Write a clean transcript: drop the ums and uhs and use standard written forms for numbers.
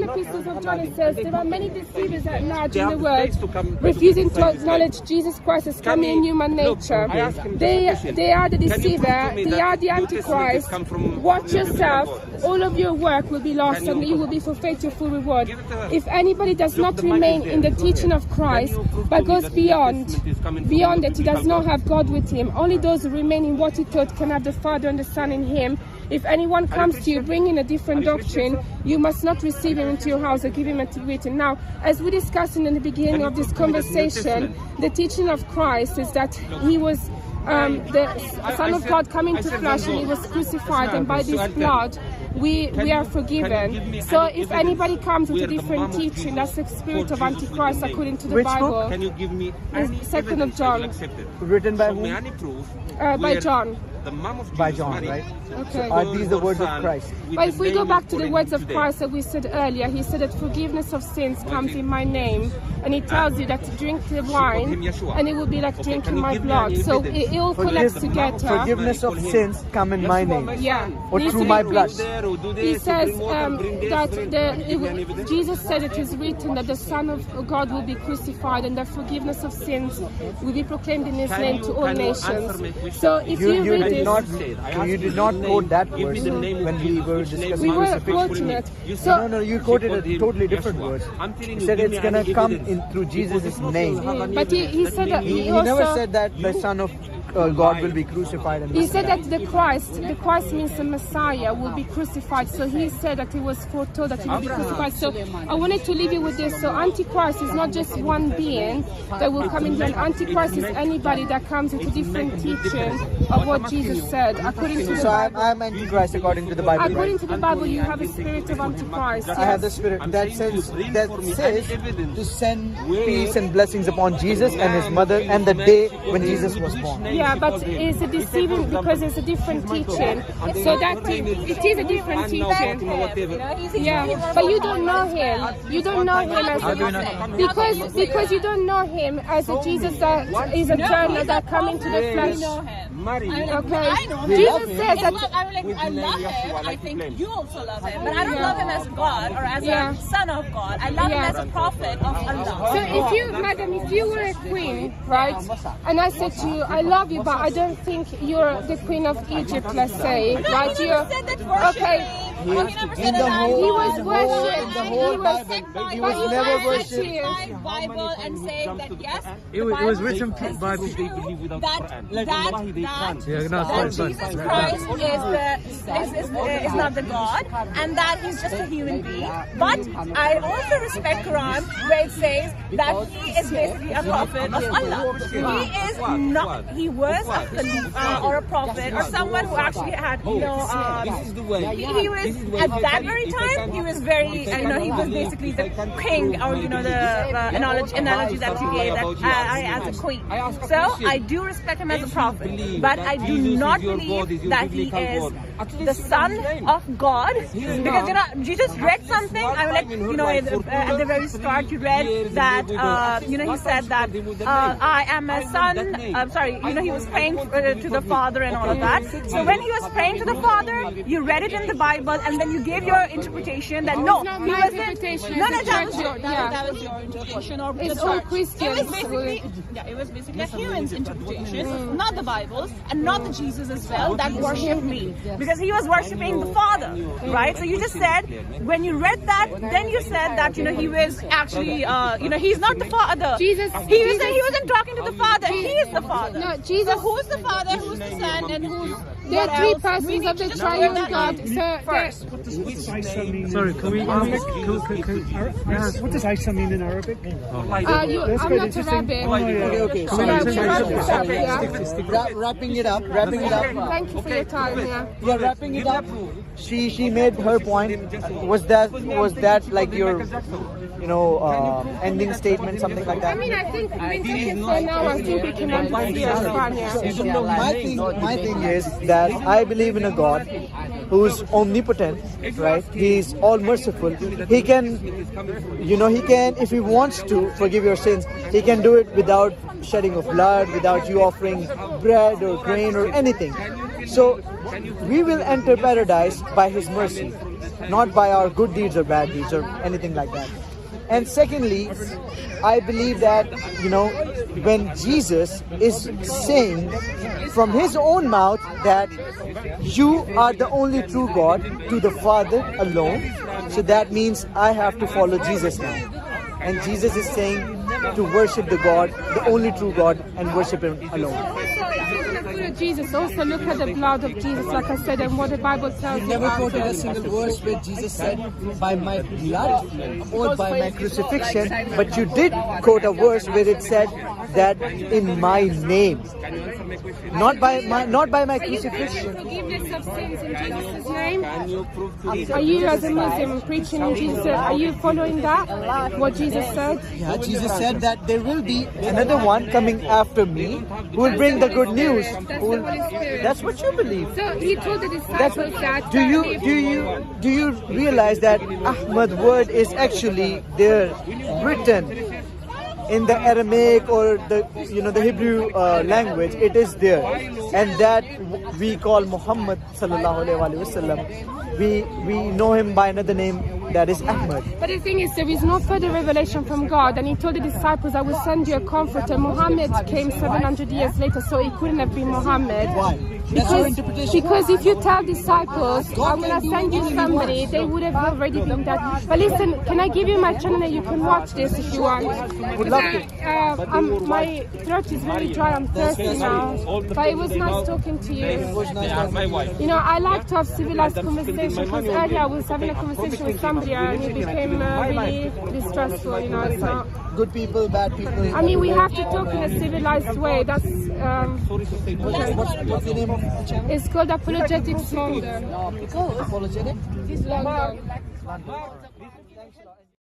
second epistles of John, it says there are many deceivers at large in the world, refusing to acknowledge Jesus Christ as coming in human nature. They are the deceiver, they are the Antichrist. Watch yourself, all of your work will be lost and you will be forfeit your full reward. If anybody does not remain in the teaching of Christ, but goes beyond it, he does not have God with him. Only those who remain in what he taught can have the Father and the Son in him. If anyone comes to you bringing a different doctrine, you must not receive him into your house or give him a written. Now, as we discussed in the beginning of this conversation, the teaching of Christ is that he was the Son of God coming to flesh and he was crucified, and by this blood we are forgiven. So if anybody comes with a different teaching, that's the spirit of Antichrist according to the Which Bible. book? Can you give me Second of John. Written by whom? By John. The mom of By Jesus, John, Mary, right? Okay. Are these the words of Christ? But if we go back to the words of Christ that we said earlier, he said that forgiveness of sins comes in my name, and he tells you that to drink the wine and it will be like drinking my blood. So it all connects together. Forgiveness of sins come in my name. Yeah. Or through my blood. He says that Jesus said it is written that the Son of God will be crucified and the forgiveness of sins will be proclaimed in his name to all nations. So if you read You did not quote that verse when we were discussing we were crucifixion. quoting it. So No, you quoted a totally different verse. He said it's gonna come in through Jesus' name. but he said that He he also never said that the Son of God will be crucified. And he said that the Christ means the Messiah will be crucified. So he said that it was foretold that he will be crucified. So I wanted to leave you with this. So Antichrist is not just one being that will come in here. Antichrist is anybody that comes with a different teaching of what Jesus said. According to the So Bible, I'm Antichrist according to the Bible. according Right? to the Bible, you have a spirit of Antichrist. I have the spirit that says to send peace and blessings upon Jesus and his mother and the day when Jesus was born. Yeah, but it's a deceiving because it's a different teaching. So that it is a different teaching. Yeah, but you don't know him. You don't know him as because you don't know him as a Jesus that is eternal that coming to the flesh. Okay. Jesus says that. I love him. I think you also love him, but I don't love him as God or as a son of God. I love him as a prophet of Allah. So if you, madam, if you were a queen, right, and I said to you, I love you, but I don't think you're the queen of Egypt, let's say, right? You're okay. He was worshipped. He was never worshipped. Bible and saying that yes, It was written by that sorry. Jesus Christ is not the God, and that he's just a human being. But I also respect Quran where it says that he is basically a prophet of Allah. He was a Khalif or a prophet or someone who actually had he was at that very time he was very he was basically the king, or the analogy that you gave, that I as a queen. So I do respect him as a prophet, but I do not believe that he is the Son of God, because Jesus read something. I mean, at the very start, you read that he said that I am a son. He was praying to the Father and all of that. So when he was praying to the Father, you read it in the Bible, and then you gave your interpretation that no, not he my wasn't. interpretation. No, It's that the was your interpretation, or It's the all church. Christians. It was basically a human's interpretation, not the Bible's, and not the Jesus as well that worshipped me, because he was worshiping the Father, right? So you just said when you read that, then you said that he was actually he's not the Father. He wasn't talking to the Father. He is the Father. No, Jesus. So who's the Father? Who's the Son? And who's There are three persons of the triune God. First. Sorry, can we ask? What does Isa mean in Arabic? I'm not a rabbi. Okay. Wrapping it up. Thank you for your time. Yeah, wrapping it up. She made her point. Was that like your ending statement, something like that? I mean, I think for now, I think we can understand. My thing is that I believe in a God who's omnipotent, right? He's all merciful. He can, if he wants to forgive your sins, he can do it without shedding of blood, without you offering bread or grain or anything. So we will enter paradise by his mercy. not by our good deeds or bad deeds or anything like that. And secondly, I believe that, when Jesus is saying from his own mouth that you are the only true God to the Father alone, so that means I have to follow Jesus now. And Jesus is saying to worship the God, the only true God, and worship him alone. Jesus, also look at the blood of Jesus, like I said, and what the Bible tells you. Never quoted a single verse where Jesus said, by my blood or by my crucifixion, but you did quote a verse where it said that in my name, not by my crucifixion. Forgiveness of sins in Jesus' name. Are you, as a Muslim, preaching in Jesus? Are you following that? What Jesus said? Yeah, Jesus said that there will be another one coming after me who will bring the good news. That's what you believe. So he told the disciples that. Do you realize that Ahmad word is actually there, written in the Aramaic or the Hebrew language? It is there, and that we call Muhammad sallallahu alaihi wasallam. We know him by another name, that is Ahmad. But the thing is, there is no further revelation from God, and he told the disciples, I will send you a comforter. Muhammad came 700 years later, so it couldn't have been Muhammad. Why? Because if you tell disciples, I'm going to send you somebody, they would have already been that. But listen, can I give you my channel and you can watch this if you want? Would love to. My throat is very dry, I'm thirsty now. But it was nice talking to you. I like to have civilized conversations, because earlier I was having a conversation with somebody and it became really distressful, It's not... Good people, bad people. I mean, we have to talk in a civilized way. That's What's the name of the channel? It's called Apologetics London. Apologetic? It's London.